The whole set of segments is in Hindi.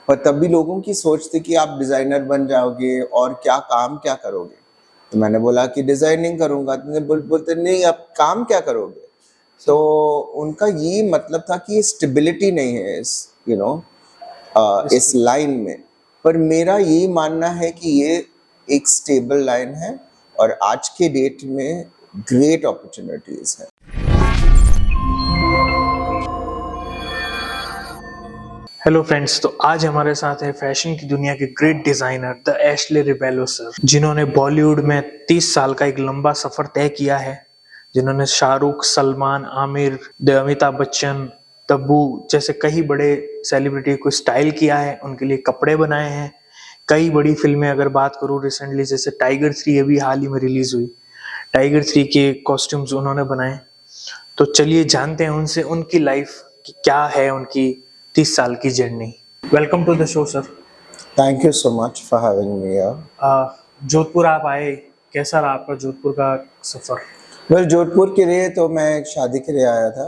पर तब भी लोगों की सोच थी कि आप डिज़ाइनर बन जाओगे और क्या काम क्या करोगे? तो मैंने बोला कि डिज़ाइनिंग करूँगा, तो बोलते नहीं आप काम क्या करोगे? तो उनका ये मतलब था कि स्टेबिलिटी नहीं है इस इस लाइन में। पर मेरा ये मानना है कि ये एक स्टेबल लाइन है और आज के डेट में ग्रेट अपॉर्चुनिटीज़ हैं। हेलो फ्रेंड्स, तो आज हमारे साथ है फैशन की दुनिया के great designer the Ashley Rebello sir, जिन्होंने बॉलीवुड में 30 साल का एक लंबा सफर तय किया है। जिन्होंने शाहरुख, सलमान, आमिर, अमिताभ बच्चन, तब्बू जैसे कई बड़े सेलिब्रिटी को स्टाइल किया है, उनके लिए कपड़े बनाए हैं। कई बड़ी फिल्में अगर बात करूँ रिसेंटली, जैसे टाइगर 3 अभी हाल ही में रिलीज हुई, टाइगर 3 के कॉस्ट्यूम्स उन्होंने बनाए। तो चलिए जानते हैं उनसे उनकी लाइफ की क्या है, उनकी 30 साल की journey. Welcome to the show sir. Thank you so much for having me here. Jodhpur आप आए, कैसा रहा आपका जोधपुर का सफर? वेल, जोधपुर के लिए तो मैं एक शादी के लिए आया था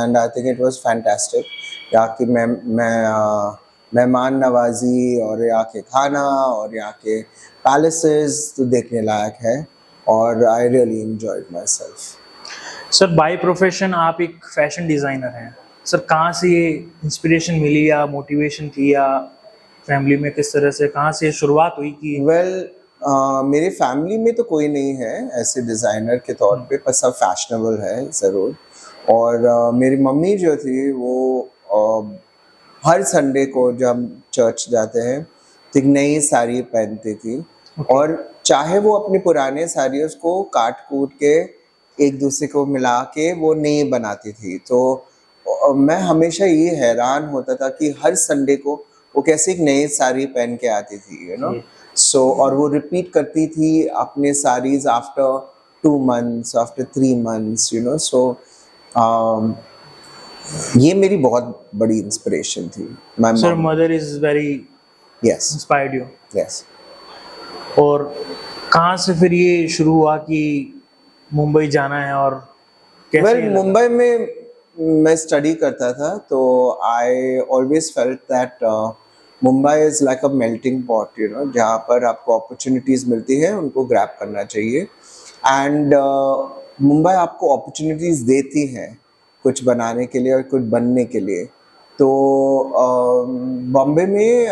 and I think it was fantastic. यहाँ की मेहमान नवाजी और यहाँ के खाना और यहाँ के पैलेसेस तो देखने लायक है और I really enjoyed my self. Sir by profession आप एक फैशन डिजाइनर हैं। सर कहाँ से ये इंस्पिरेशन मिली या मोटिवेशन थी, या फैमिली में किस तरह से कहाँ से शुरुआत हुई कि मेरे फैमिली में तो कोई नहीं है ऐसे डिज़ाइनर के तौर पे, पर सब फैशनेबल है ज़रूर। और मेरी मम्मी जो थी वो हर संडे को जब हम चर्च जाते हैं तो एक नई साड़ी पहनती थी। और चाहे वो अपनी पुराने साड़ियों को काट कूट के एक दूसरे को मिला के वो नई बनाती थी। तो मैं हमेशा ये हैरान होता था कि हर संडे को वो कैसे एक नई साड़ी पहन के आती थी सो और वो रिपीट करती थी अपने saris after 2 months, after 3 months, सो ये मेरी बहुत बड़ी इंस्पिरेशन थी। Sir mother is very yes inspired you. Yes. और कहाँ से फिर ये शुरू हुआ कि मुंबई जाना है, और कैसे वेल, मुंबई में मैं स्टडी करता था तो I always felt that Mumbai is like a melting pot, जहाँ पर आपको अपॉर्चुनिटीज़ मिलती है उनको ग्रैब करना चाहिए। एंड मुंबई आपको अपॉर्चुनिटीज़ देती है कुछ बनाने के लिए और कुछ बनने के लिए। तो बॉम्बे में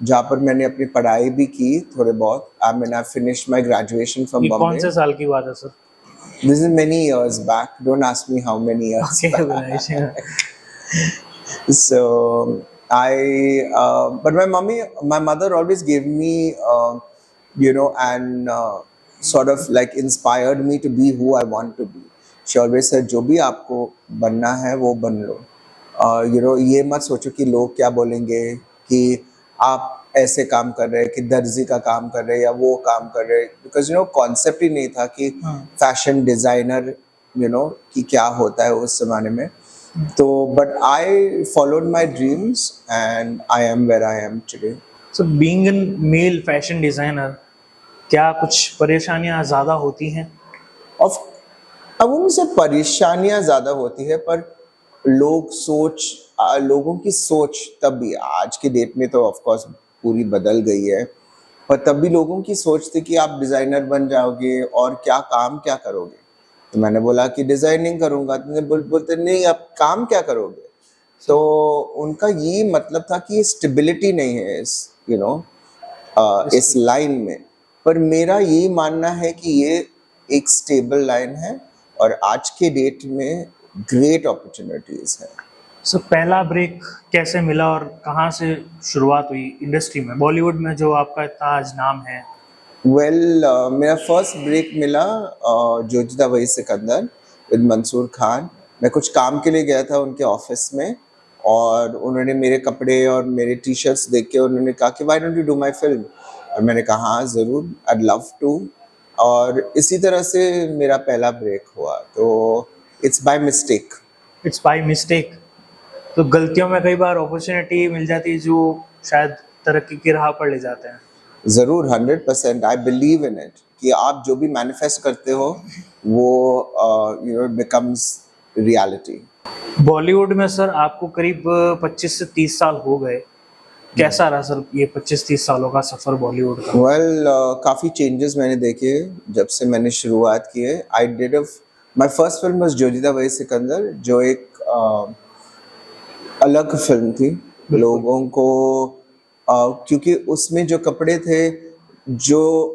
जहाँ पर मैंने अपनी पढ़ाई भी की थोड़े बहुत, I mean I finished my graduation from Bombay. कौन से साल की बात है sir? This is many years back. Don't ask me how many years back. So but my mother always gave me, and sort of like inspired me to be who I want to be. She always said, जो भी आपको बनना है वो बन लो। ये मत सोचो कि लोग क्या बोलेंगे, कि आप ऐसे काम कर रहे हैं, कि दर्जी का काम कर रहे हैं या वो काम कर रहे हैं, बिकॉज कॉन्सेप्ट ही नहीं था कि फैशन डिजाइनर कि क्या होता है उस जमाने में। तो but I followed my dreams and I am where I am today. So being an male fashion designer, क्या कुछ परेशानियां ज़्यादा होती हैं? ऑफ अब उनसे परेशानियां ज़्यादा होती है, पर लोगों की सोच तब भी आज के डेट में तो ऑफ कोर्स पूरी बदल गई है, पर तब भी लोगों की सोच थी कि आप डिज़ाइनर बन जाओगे और क्या काम क्या करोगे? तो मैंने बोला कि डिज़ाइनिंग करूँगा, तो बोलते नहीं आप काम क्या करोगे? तो उनका ये मतलब था कि स्टेबिलिटी नहीं है इस लाइन में। पर मेरा ये मानना है कि ये एक स्टेबल लाइन है और आज के डेट में ग्रेट अपॉर्चुनिटीज़ है। सो पहला ब्रेक कैसे मिला और कहाँ से शुरुआत हुई इंडस्ट्री में, बॉलीवुड में जो आपका इतना आज नाम है? वेल, मेरा फर्स्ट ब्रेक मिला जो जिदा वही सिकंदर विद मंसूर खान। मैं कुछ काम के लिए गया था उनके ऑफिस में और उन्होंने मेरे कपड़े और मेरे टी शर्ट्स देख के उन्होंने कहा कि why don't you do my film, और मैंने कहा हाँ ज़रूर, आई लव टू। और इसी तरह से मेरा पहला ब्रेक हुआ। तो it's by mistake. It's by mistake. तो गलतियों में कई बार अपॉर्चुनिटी मिल जाती है जो शायद तरक्की की राह पर ले जाते हैं। ज़रूर, 100% आई बिलीव इन इट कि आप जो भी मैनिफेस्ट करते हो वो बिकम्स रियलिटी। बॉलीवुड में सर आपको करीब 25 से 30 साल हो गए, कैसा रहा सर ये 25-30 सालों का सफर बॉलीवुड का? वेल काफ़ी चेंजेस मैंने देखे जब से मैंने शुरुआत की है। I did a my first film was जोजिता वही सिकंदर, जो एक अलग फिल्म थी। लोगों को क्योंकि उसमें जो कपड़े थे, जो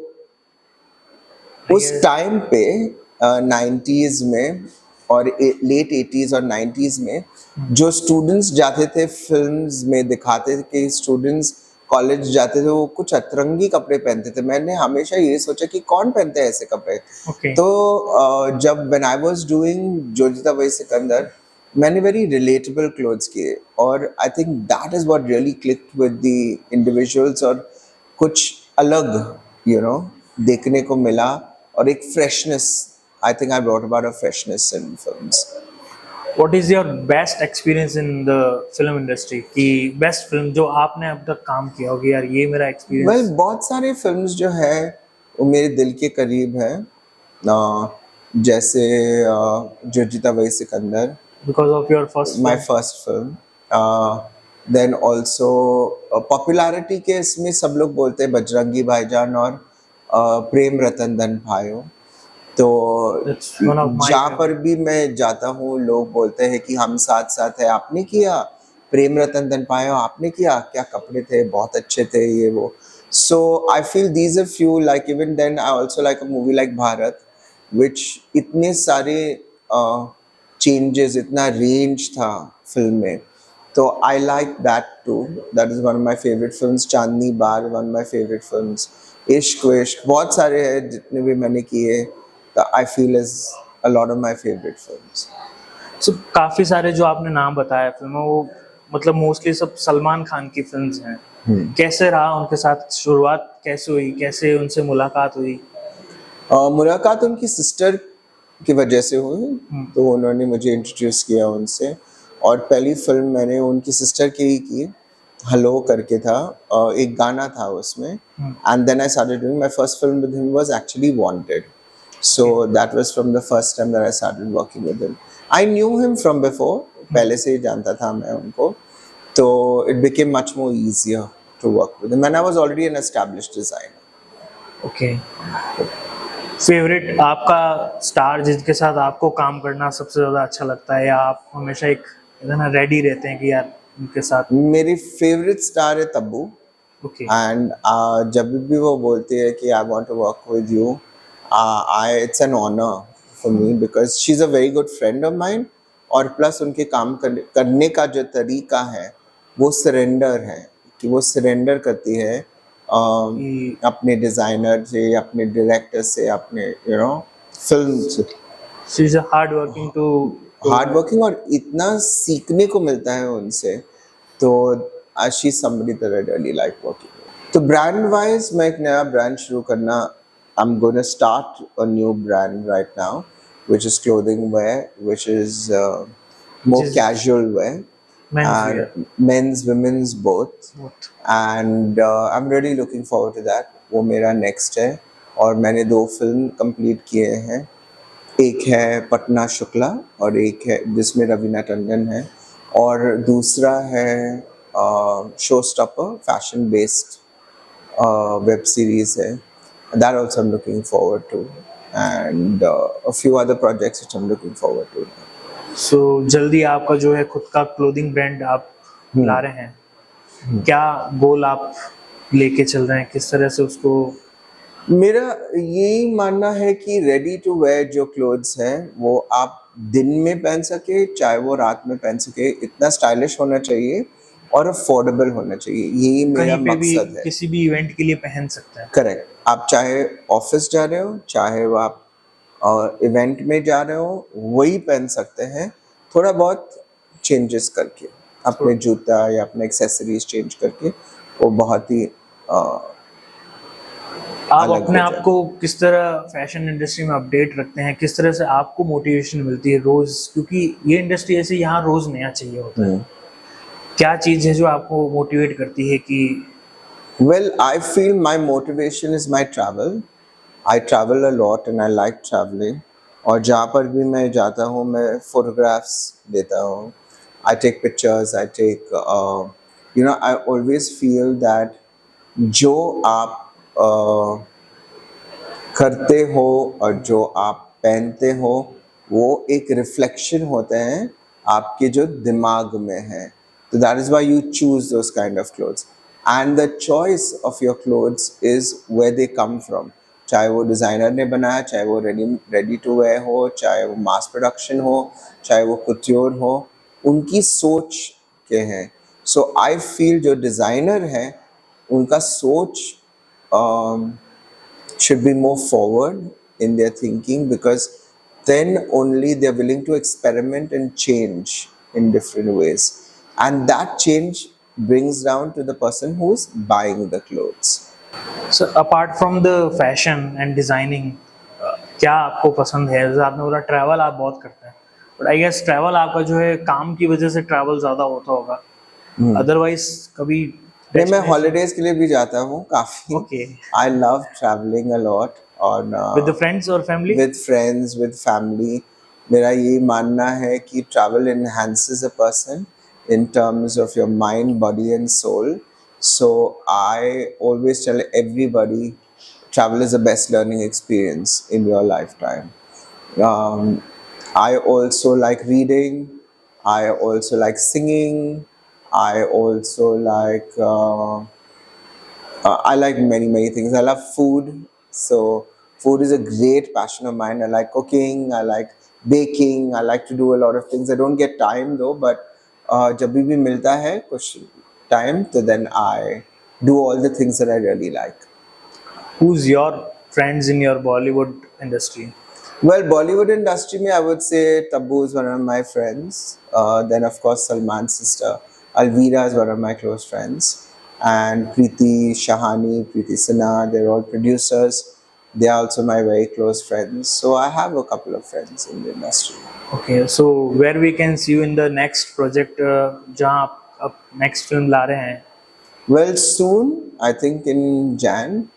उस टाइम पे 90s में और लेट 80s और 90s में जो स्टूडेंट्स जाते थे फिल्म्स में, दिखाते थे कि स्टूडेंट्स कॉलेज जाते थे वो कुछ अतरंगी कपड़े पहनते थे। मैंने हमेशा ये सोचा कि कौन पहनते हैं ऐसे कपड़े। ओके। तो जब व्हेन आई वाज डूइंग जोजिता वही सिकंदर, मैंने वेरी रिलेटेबल क्लोथ्स किए और I think that is what really clicked with the individuals. और कुछ अलग देखने को मिला और एक freshness. I think I brought about a freshness in films. What is your best experience in the film industry की बेस्ट फिल्म जो आपने अब तक काम किया होगी, यार ये मेरा एक्सपीरियंस? बहुत सारे फिल्म्स जो है वो मेरे दिल के करीब है। जैसे जोजिता वही Sikandar, because of your first my first film. Then also popularity के इसमें सब लोग बोलते हैं बजरंगी भाईजान और प्रेम रतन धन भाइयों। तो That's one of my जहाँ पर favorite. भी मैं जाता हूँ लोग बोलते हैं कि हम साथ साथ है, आपने किया प्रेम रतन धन पायो, आपने किया, क्या कपड़े थे, बहुत अच्छे थे, ये वो। So I feel these are few, like even then I also like a movie like Bharat, which इतने सारे चेंजेस, इतना रेंज था फिल्म में। तो I like that too, that is one of my favourite films. Chandni Bar one of my favourite films. Ishq Vishk, बहुत सारे हैं जितने भी मैंने किए, I feel is a lot of my favourite films. So काफी सारे जो आपने नाम बताया फिल्मों, वो मतलब मोस्टली सब सलमान खान की फिल्म्स हैं। कैसे रहा उनके साथ, शुरुआत कैसे हुई, कैसे उनसे मुलाकात हुई? मुलाकात उनकी सिस्टर की वजह से हुई। तो उन्होंने मुझे इंट्रोड्यूस किया उनसे, और पहली फिल्म मैंने उनकी सिस्टर की ही की, हेलो करके था। एक गाना था उसमें, and then I started doing my first film with him was actually Wanted. So that was from the first time that I started working with him. I knew him from before, पहले से ही जानता था मैं उनको। तो it became much more easier to work with him, and I was already an established designer. Okay. Favourite आपका स्टार जिसके साथ आपको काम करना सबसे ज्यादा अच्छा लगता है, या आप हमेशा एक ना रेडी रहते हैं कि यार उनके साथ? मेरी फेवरेट स्टार है तब्बू। ओके। एंड जब भी वो बोलती है कि I want to work with you, I it's an honour for me, because she is a very good friend of mine. और प्लस उनके काम करने का जो तरीका है वो सरेंडर है, कि वो सरेंडर करती है अपने डिज़ाइनर से, अपने डायरेक्टर से, अपने फिल्म से। She is hard working too hard working, और इतना सीखने को मिलता है उनसे। तो she somebody that I really like working. तो ब्रांड वाइज मैं एक नया ब्रांड शुरू करना, I am gonna start a new brand right now, which is clothing wear, which is more casual wear, and men's women's both. And I'm really looking forward to that. वो मेरा नेक्स्ट है। और मैंने 2 फिल्म कंप्लीट किए हैं, एक है पटना शुक्ला और एक है जिसमें रवीना टंडन है, और दूसरा है show stopper, fashion based web series है। That also I'm looking forward to, and a few other projects which I'm looking forward to. सो जल्दी आपका जो है खुद का क्लोथिंग ब्रांड आप ला रहे हैं, क्या गोल आप लेके चल रहे हैं, किस तरह से उसको? मेरा यही मानना है कि रेडी टू वेयर जो क्लोथ्स हैं वो आप दिन में पहन सके, चाहे वो रात में पहन सके, इतना स्टाइलिश होना चाहिए और अफोर्डेबल होना चाहिए, यही मेरा कहीं पे भी मकसद है। किसी भी इवेंट के लिए पहन सकते हैं। करेक्ट। आप चाहे ऑफिस जा रहे हो, चाहे वो आप इवेंट में जा रहे हो, वही पहन सकते हैं। थोड़ा बहुत चेंजेस करके, अपने जूता या अपने एक्सेसरीज चेंज करके, वो बहुत ही आप अपने आप को किस तरह फैशन इंडस्ट्री में अपडेट रखते हैं, किस तरह से आपको मोटिवेशन मिलती है रोज, क्योंकि ये इंडस्ट्री ऐसे यहाँ रोज नया चाहिए होता है। क्या चीज है जो आपको मोटिवेट करती है कि? Well, I feel my motivation is my travel. I travel a lot and I like traveling. और जहाँ पर भी मैं जाता हूँ मैं फोटोग्राफ्स लेता हूँ। I take pictures, I take you know, I always feel that जो आप करते हो और जो आप पहनते हो वो एक रिफ्लेक्शन होते हैं आपके जो दिमाग में है. तो that is why you choose those kind of clothes, and the choice of your clothes is where they come from. चाहे वो डिज़ाइनर ने बनाया, चाहे वो रेडी टू वेयर हो, चाहे वो मास प्रोडक्शन हो, चाहे वो कुट्योर हो, उनकी सोच के हैं. सो आई फील जो डिज़ाइनर हैं उनका सोच should be more forward in their thinking, because then only they're willing to experiment and change in different ways, and that change brings down to the person who's buying the clothes. So apart from the fashion and designing, क्या आपको पसंद है? जैसे आपने बोला ट्रैवल आप बहुत करते हैं, बट आई गेस ट्रैवल आपका जो है काम की वजह से ट्रैवल ज़्यादा होता होगा, अदरवाइज कभी नहीं, मैं हॉलीडेज के लिए भी जाता हूँ काफ़ी. Okay. I love traveling a lot on with the friends और family? with friends, with family. मेरा ये मानना है कि travel enhances a person in terms of your mind, body and soul. So I always tell everybody travel is the best learning experience in your lifetime. I also like reading. I also like singing. I also like I like many things. I love food, so food is a great passion of mine. I like cooking. I like baking. I like to do a lot of things. I don't get time though, but जब भी मिलता है कुछ time, तो then I do all the things that I really like. Who's your friends in your Bollywood industry? Well, Bollywood industry में I would say Tabu is one of my friends. Then of course Salman's sister Alvira is one of my close friends, and Preeti Shahani, Preeti Sinha, they're all producers. They are also my very close friends. So I have a couple of friends in the industry. Okay, so where we can see you in the next project, जहाँ आप next film ला रहे हैं? Well, soon, I think in Jan,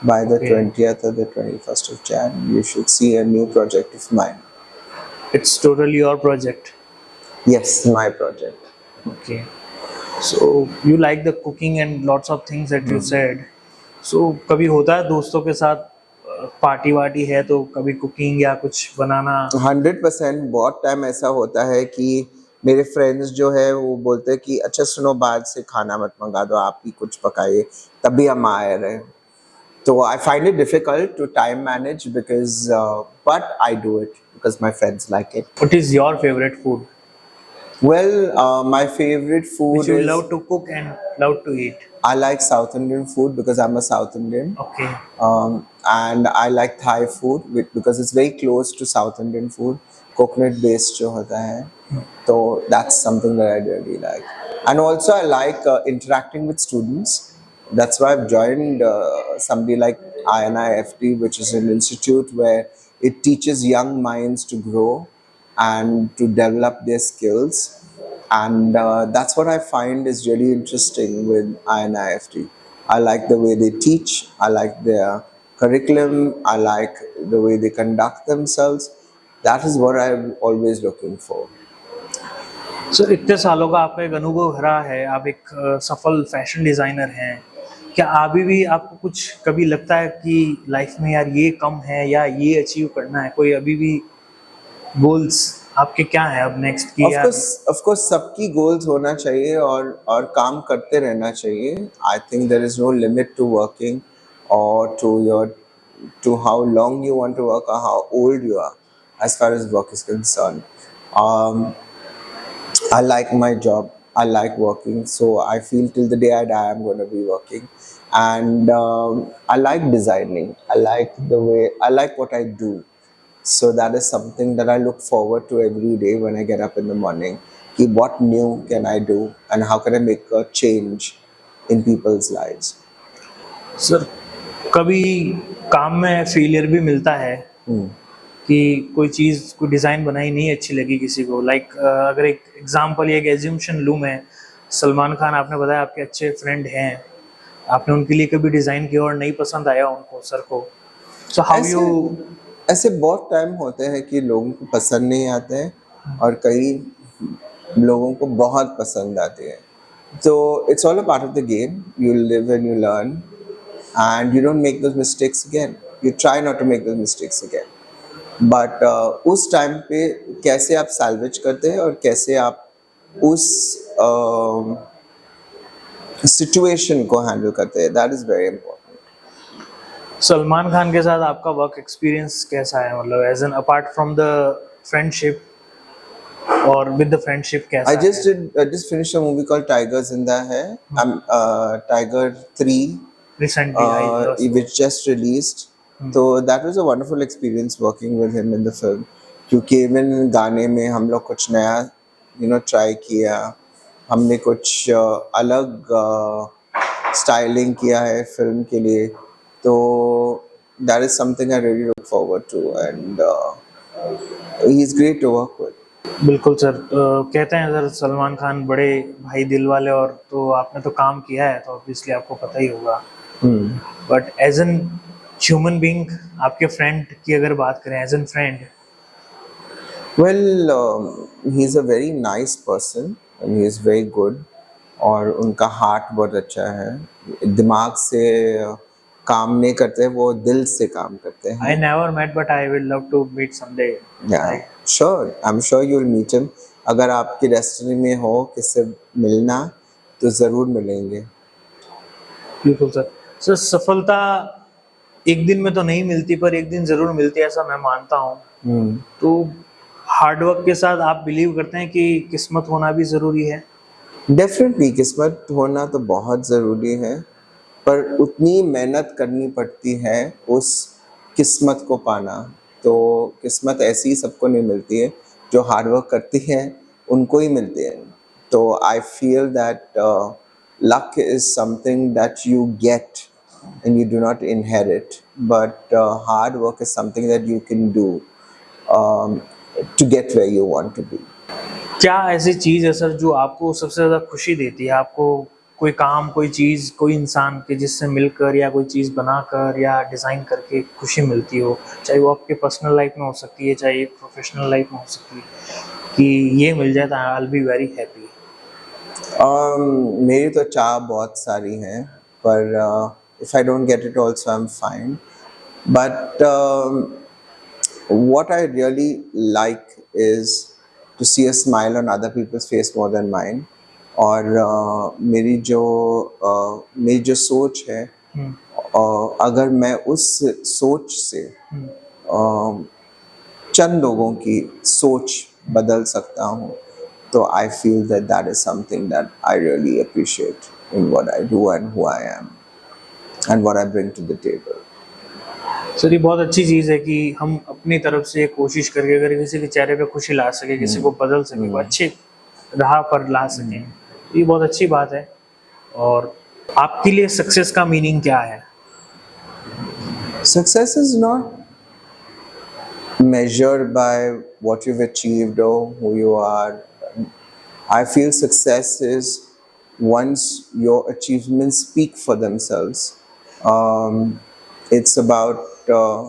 by the Okay. 20th or the 21st of Jan, you should see a new project of mine. It's totally your project. Yes, my project. Okay. So you like the cooking and lots of things that you said. So कभी होता है दोस्तों के साथ पार्टी वार्टी है तो कभी कुकिंग या कुछ बनाना? 100% बहुत टाइम ऐसा होता है कि मेरे फ्रेंड्स जो है वो बोलते हैं कि अच्छा सुनो, बाहर से खाना मत मंगा दो, आप ही कुछ पकाइए, तभी हम आ रहे हैं. तो I find it difficult to time manage because but I do it because my friends like it. What is your favorite food Well, my favorite food which you is love to cook and love to eat? I like South Indian food because I'm a South Indian. Okay. And I like Thai food because it's very close to South Indian food. Coconut based जो होता है, so that's something that I really like. And also I like interacting with students. That's why I've joined somebody like INIFT, which is an institute where it teaches young minds to grow and to develop their skills. And that's what I find is really interesting with INIFT. I like the way they teach. I like their curriculum. I like the way they conduct themselves. That is what I'm always looking for. Sir इतने सालों का आपका एक अनुभव रहा है, आप एक सफल फैशन डिजाइनर हैं, क्या अभी भी आपको कुछ कभी लगता है कि लाइफ में यार ये कम है या ये अचीव करना है? कोई अभी भी गोल्स आपके क्या है अब नेक्स्ट की? Of course सबकी गोल्स होना चाहिए और काम करते रहना चाहिए. I think there is no limit to working or to how long you want to work or how old you are as far as work is concerned. I like my job. I like working, so I feel till the day I die I'm going to be working. And I like designing. I like what I do. So that is something that I look forward to every day when I get up in the morning. Ki what new can I do and how can I make a change in people's lives? Sir कभी काम में फेलियर भी मिलता है कि कोई चीज़, कोई डिज़ाइन बनाई नहीं अच्छी लगी किसी को? लाइक अगर एक एग्जांपल या एक एज्यूम्शन लूँ मैं, सलमान खान आपने बताया आपके अच्छे फ्रेंड हैं, आपने उनके लिए कभी डिज़ाइन किया और नहीं पसंद आया उनको, सर को, सो हाउ यू? ऐसे बहुत टाइम होते हैं कि लोगों को पसंद नहीं आते हैं और कई लोगों को बहुत पसंद आते हैं. So it's all a part of the game. You live and you learn, and you don't make those mistakes again. You try not to make those mistakes again. But उस टाइम पे कैसे आप सैल्वेज करते हैं और कैसे आप उस सिचुएशन को हैंडल करते हैं, that is very important. Salman Khan के साथ आपका वर्क एक्सपीरियंस कैसा है, मतलब as an apart from the friendship और विद द फ्रेंडशिप कैसा I just finished a movie called Tiger Zinda Hai. Tiger 3 recently I which just released. So that was a wonderful experience working with him in the film. क्योंकि even गाने में हम लोग कुछ नया try किया, हमने कुछ अलग स्टाइलिंग किया है फिल्म के लिए, तो that is something I really look forward to, and he's great to work with. बिल्कुल सर। कहते हैं सर सलमान खान बड़े भाई दिल वाले, और तो आपने तो काम किया है तो ऑब्वियसली आपको पता ही होगा, but as an human being, आपके फ्रेंड की अगर बात करें, as an friend, Well, he's a very nice person and he is very good, और उनका हार्ट बहुत अच्छा है। दिमाग से काम नहीं करते, वो दिल से काम करते हैं। I never met but I will love to meet someday. Yeah, sure. I'm sure you'll meet him. अगर आपकी डेस्टिनी में हो किससे मिलना, तो ज़रूर मिलेंगे। बिल्कुल सर। सर सफलता एक दिन में तो नहीं मिलती, पर एक दिन जरूर मिलती है, ऐसा मैं मानता हूँ। तो हार्डवर्क के साथ आप बिलीव करते हैं कि किस्मत होना भी ज़रूरी है? डेफिनेटली किस्मत होना तो बहुत ज़रूरी है, पर उतनी मेहनत करनी पड़ती है उस किस्मत को पाना। तो किस्मत ऐसी ही सबको नहीं मिलती है, जो हार्डवर्क करती है उनको ही मिलती है। तो I feel that luck is something that you get and you do not inherit, but hard work is something that you can do to get where you want to be. क्या ऐसी चीज़ है सर जो आपको सबसे ज़्यादा खुशी देती है? आपको कोई काम, कोई चीज़, कोई इंसान के जिससे मिलकर या कोई चीज़ बनाकर या डिज़ाइन करके खुशी मिलती हो, चाहे वो आपके पर्सनल लाइफ में हो सकती है, चाहे प्रोफेशनल लाइफ में हो सकती है, कि ये मिल जाए तो I will be very happy? मेरी तो चाह बहुत सारी हैं, पर if I don't get it also I'm fine. But what I really like is to see a smile on other people's face more than mine. और मेरी जो सोच है, अगर मैं उस सोच से चंद लोगों की सोच बदल सकता हूँ, तो I feel that that is something that I really appreciate in what I do and who I am and what I bring to the table. Sir ये बहुत अच्छी चीज़ है कि हम अपनी तरफ से कोशिश करके अगर किसी के चेहरे पे खुशी ला सके, किसी को बदल सके, को अच्छे राह पर ला सकें, ये बहुत अच्छी बात है। और आपके लिए सक्सेस का मीनिंग क्या है? Success is not measured by what you've achieved or who you are. I feel success is once your achievements speak for themselves. It's about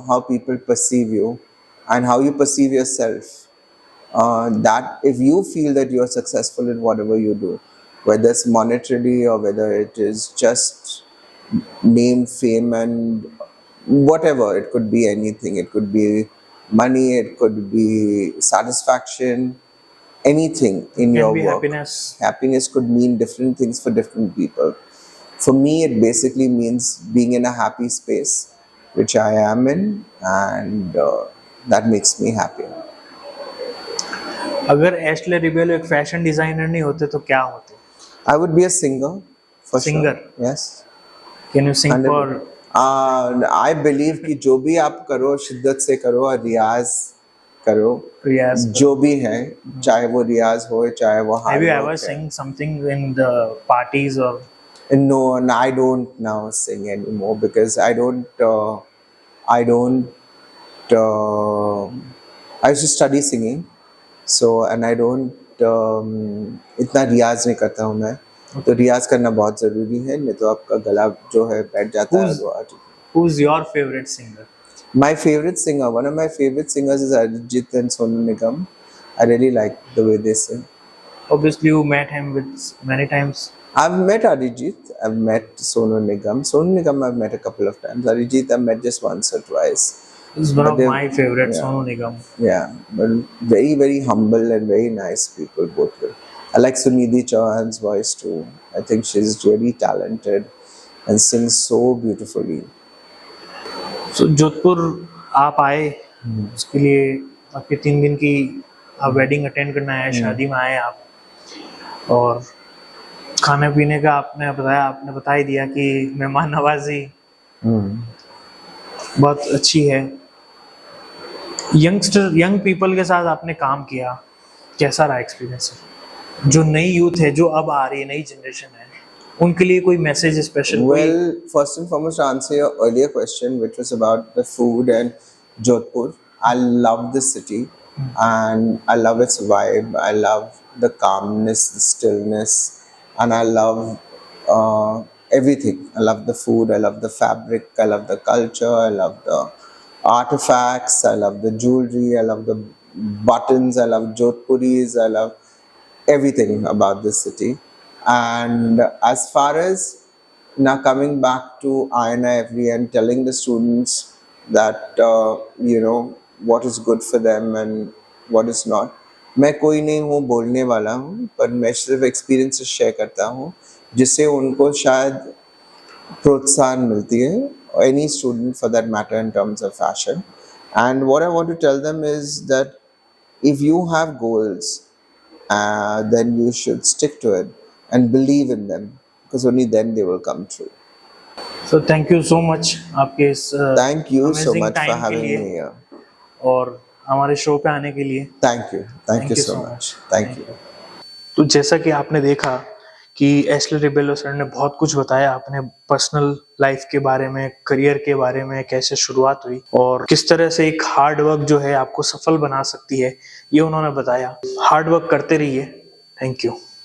how people perceive you and how you perceive yourself. That if you feel that you're successful in whatever you do, whether it's monetarily or whether it is just name, fame, and whatever, it could be anything. It could be money, it could be satisfaction, anything in your Can be work. happiness. Happiness could mean different things for different people. For me, it basically means being in a happy space, which I am in, and that makes me happy. अगर एशले रिबेलो एक फैशन डिजाइनर नहीं होते तो क्या होते? I would be a singer, for Singer? sure. Yes. Can you sing 100%. For I believe कि जो भी आप करो शिद्दत से करो और रियाज करो, रियाज? जो भी है, चाहे वो रियाज हो चाहे वो have you hard ever work है. सिंग समथिंग इन द पार्टीज और? No, I don't now sing anymore because I used to study singing, so and I don't इतना रियाज नहीं करता हूँ मैं, तो रियाज करना बहुत ज़रूरी है, नहीं तो आपका गला जो है बैठ जाता है। Who's your favorite singer? My favorite singer, one of my favorite singers is Arijit and Sonu Nigam. I really like the way they sing. Obviously you met him with many times. I've met Arijit. I've met Sonu Nigam. Sonu Nigam I've met a couple of times. Arijit I've met just once or twice. He's one But of they're- my favorites, yeah. Sonu Nigam. Yeah, but very, very humble and very nice people, both of them. I like Sunidhi Chauhan's voice too. I think she's really talented and sings so beautifully. So Jodhpur आप आए, उसके लिए आपके 3 दिन की आप वेडिंग अटेंड करना है, शादी में आए आप, और खाने पीने का आपने बता ही दिया कि मेहमान नवाजी बहुत अच्छी है। यंग पीपल के साथ आपने काम किया, कैसा रहा एक्सपीरियंस? जो नई यूथ है, जो अब आ रही है, नई जनरेशन है, उनके लिए कोई message special? Well, first and foremost, to answer your earlier question, which was about the food and Jodhpur, I love the city and I love its vibe. I love the calmness, the stillness, and I love everything. I love the food, I love the fabric, I love the culture, I love the artifacts, I love the jewelry, I love the buttons, I love Jodhpuris, I love everything about this city. And as far as now coming back to INIFD and telling the students that what is good for them and what is not, मैं कोई नहीं हूँ बोलने वाला हूँ, पर मैं सिर्फ एक्सपीरियंसेस शेयर करता हूँ जिससे उनको शायद प्रोत्साहन मिलती है, any student for that matter, in terms of fashion. And what I want to tell them is that if you have goals, then you should stick to it and believe in them, because only then they will come true. So thank you so much आपके इस Thank you so amazing much for time के having लिए me here. और हमारे शो पे आने के लिए। Thank you so much. Thank you. तो जैसा कि आपने देखा कि एशले रिबेलो सर ने बहुत कुछ बताया अपने पर्सनल लाइफ के बारे में, करियर के बारे में, कैसे शुरुआत हुई और किस तरह से एक हार्ड वर्क जो है आपको सफल बना सकती है, ये उन्होंने बताया। हार्ड वर्क करते रहिए। Thank you.